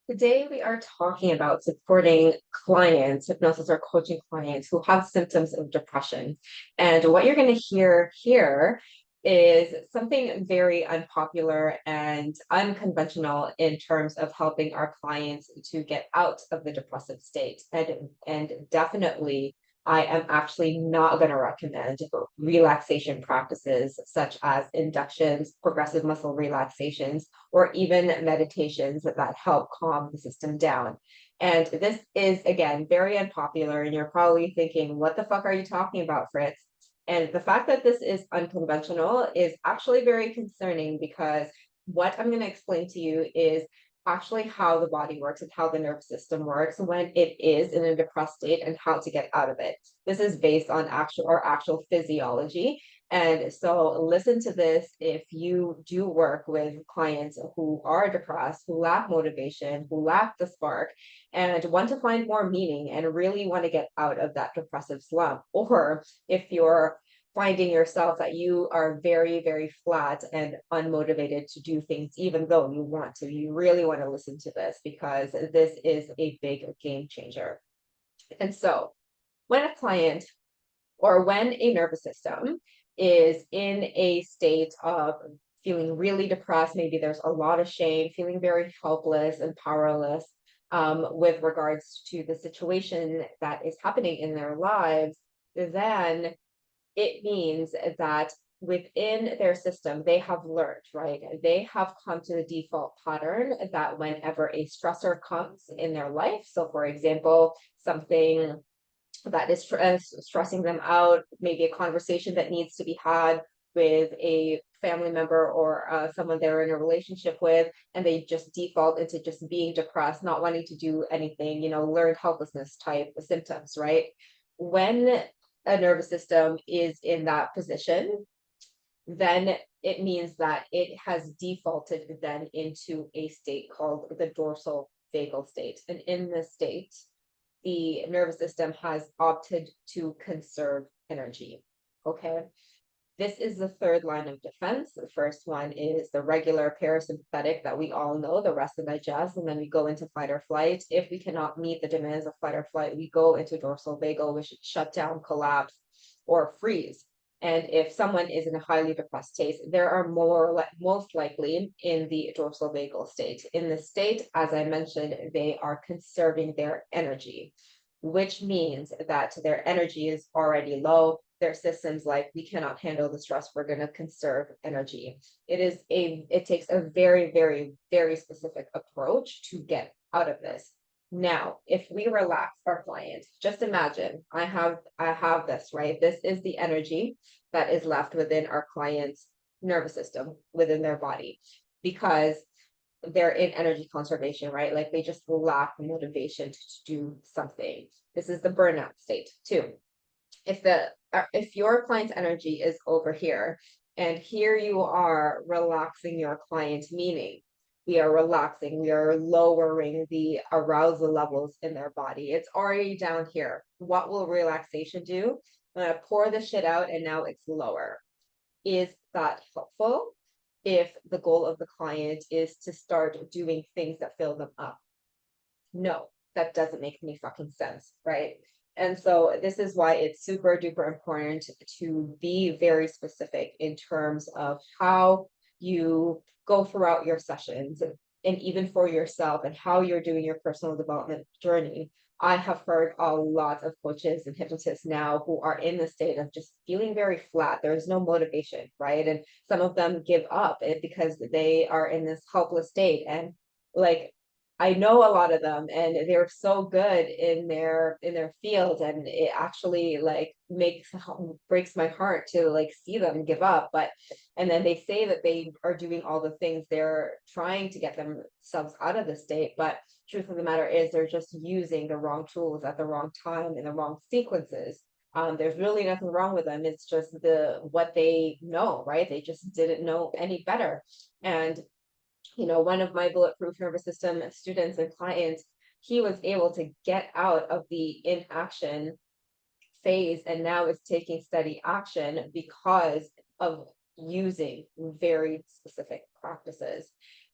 Today, we are talking about supporting clients, hypnosis or coaching clients who have symptoms of depression. And what you're going to hear here is something very unpopular and unconventional in terms of helping our clients to get out of the depressive state. And definitely, I am actually not going to recommend relaxation practices such as inductions, progressive muscle relaxations, or even meditations that help calm the system down. And this is, again, very unpopular. And you're probably thinking, what the fuck are you talking about, Fritz? And the fact that this is unconventional is actually very concerning because what I'm going to explain to you is actually how the body works and how the nervous system works when it is in a depressed state and how to get out of it. This is based on actual physiology. And so listen to this if you do work with clients who are depressed, who lack motivation, who lack the spark, and want to find more meaning and really want to get out of that depressive slump. Or if you're finding yourself that you are very, very flat and unmotivated to do things, even though you want to, you really want to listen to this because this is a big game changer. And so when a client or when a nervous system is in a state of feeling really depressed, maybe there's a lot of shame, feeling very helpless and powerless with regards to the situation that is happening in their lives, then it means that within their system, they have learned, right? They have come to the default pattern that whenever a stressor comes in their life, so for example, something that is stressing them out, maybe a conversation that needs to be had with a family member or someone they're in a relationship with, and they just default into just being depressed, not wanting to do anything, learned helplessness type of symptoms, right? When a nervous system is in that position, then it means that it has defaulted then into a state called the dorsal vagal state. And in this state, the nervous system has opted to conserve energy. Okay. This is the third line of defense. The first one is the regular parasympathetic that we all know, the rest and digest, and then we go into fight or flight. If we cannot meet the demands of fight or flight, we go into dorsal vagal, which is shut down, collapse, or freeze. And if someone is in a highly depressed state, there are most likely in the dorsal vagal state. In this state, as I mentioned, they are conserving their energy, which means that their energy is already low. Their systems like, we cannot handle the stress, we're going to conserve energy. It takes a very, very, very specific approach to get out of this. Now, if we relax our client, just imagine I have this, right? This is the energy that is left within our client's nervous system, within their body, because they're in energy conservation, right? Like they just lack motivation to do something. This is the burnout state too. If your client's energy is over here, and here you are relaxing your client, meaning we are relaxing, we are lowering the arousal levels in their body. It's already down here. What will relaxation do? I'm gonna pour the shit out and now it's lower. Is that helpful if the goal of the client is to start doing things that fill them up? No, that doesn't make any fucking sense, right? And so this is why it's super duper important to be very specific in terms of how you go throughout your sessions and even for yourself and how you're doing your personal development journey. I have heard a lot of coaches and hypnotists now who are in the state of just feeling very flat. There is no motivation, right? And some of them give up because they are in this helpless state. And like I know a lot of them and they're so good in their field, and it actually like breaks my heart to like see them give up. But and then they say that they are doing all the things, they're trying to get themselves out of the state, but truth of the matter is they're just using the wrong tools at the wrong time in the wrong sequences. There's really nothing wrong with them. It's just what they know, right? They just didn't know any better. And one of my bulletproof nervous system students and clients, he was able to get out of the inaction phase and now is taking steady action because of using very specific practices.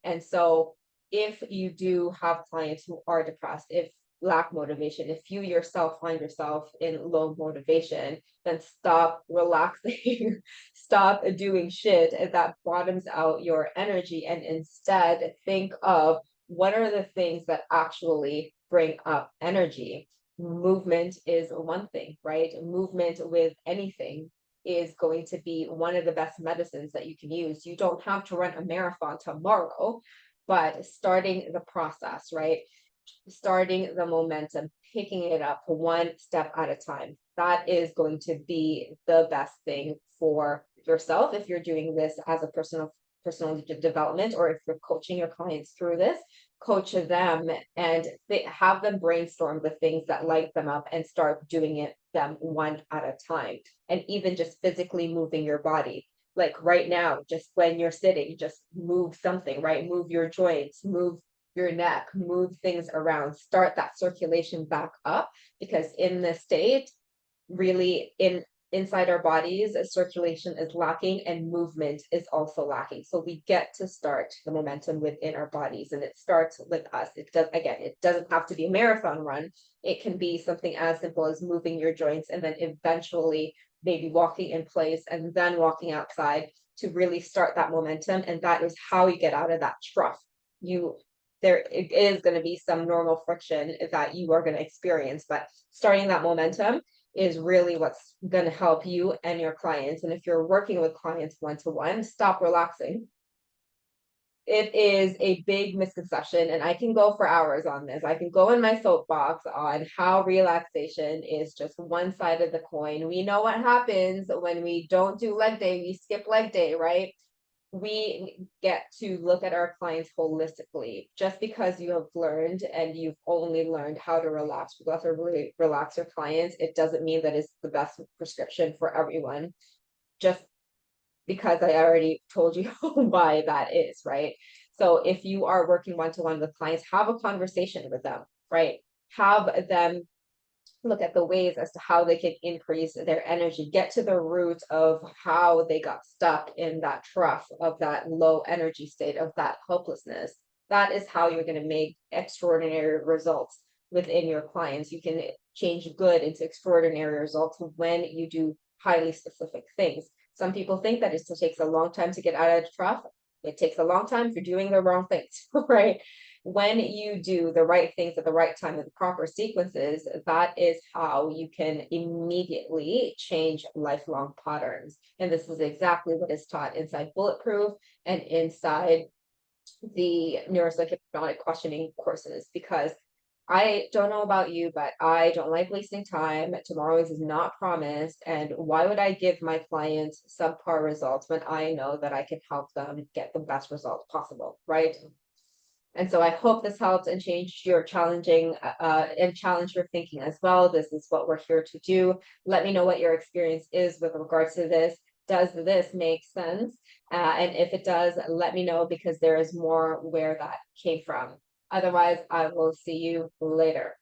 And so if you do have clients who are depressed, if lack motivation, if you yourself find yourself in low motivation, then stop relaxing, stop doing shit that bottoms out your energy, and instead think of what are the things that actually bring up energy. Movement is one thing, right? Movement with anything is going to be one of the best medicines that you can use. You don't have to run a marathon tomorrow, but starting the process, right? Starting the momentum, picking it up one step at a time. That is going to be the best thing for yourself if you're doing this as a personal development, or if you're coaching your clients through this, coach them and have them brainstorm the things that light them up and start doing it them one at a time. And even just physically moving your body, like right now, just when you're sitting, just move something, right? Move your joints, move your neck, move things around, start that circulation back up, because in this state, really inside our bodies, circulation is lacking and movement is also lacking. So we get to start the momentum within our bodies, and it starts with us. It doesn't have to be a marathon run. It can be something as simple as moving your joints, and then eventually maybe walking in place and then walking outside to really start that momentum. And that is how you get out of that trough. You There is going to be some normal friction that you are going to experience, but starting that momentum is really what's going to help you and your clients. And if you're working with clients one-to-one, stop relaxing. It is a big misconception, and I can go for hours on this. I can go in my soapbox on how relaxation is just one side of the coin. We know what happens when we don't do leg day, we skip leg day, right? We get to look at our clients holistically. Just because you have learned and you've only learned how to relax or really relax your clients, it doesn't mean that it's the best prescription for everyone. Just because I already told you why that is, right? So if you are working one-to-one with clients, have a conversation with them, right? Have them look at the ways as to how they can increase their energy, get to the root of how they got stuck in that trough of that low energy state, of that hopelessness. That is how you're going to make extraordinary results within your clients. You can change good into extraordinary results when you do highly specific things. Some people think that it takes a long time to get out of the trough. It takes a long time if you're doing the wrong things, right? When you do the right things at the right time in the proper sequences, that is how you can immediately change lifelong patterns. And this is exactly what is taught inside Bulletproof and inside the neuropsych hypnotic questioning courses, because I don't know about you, but I don't like wasting time. Tomorrow is not promised. And why would I give my clients subpar results when I know that I can help them get the best results possible, right? And so I hope this helps and changed your and challenge your thinking as well. This is what we're here to do. Let me know what your experience is with regards to this. Does this make sense? And if it does, let me know, because there is more where that came from. Otherwise, I will see you later.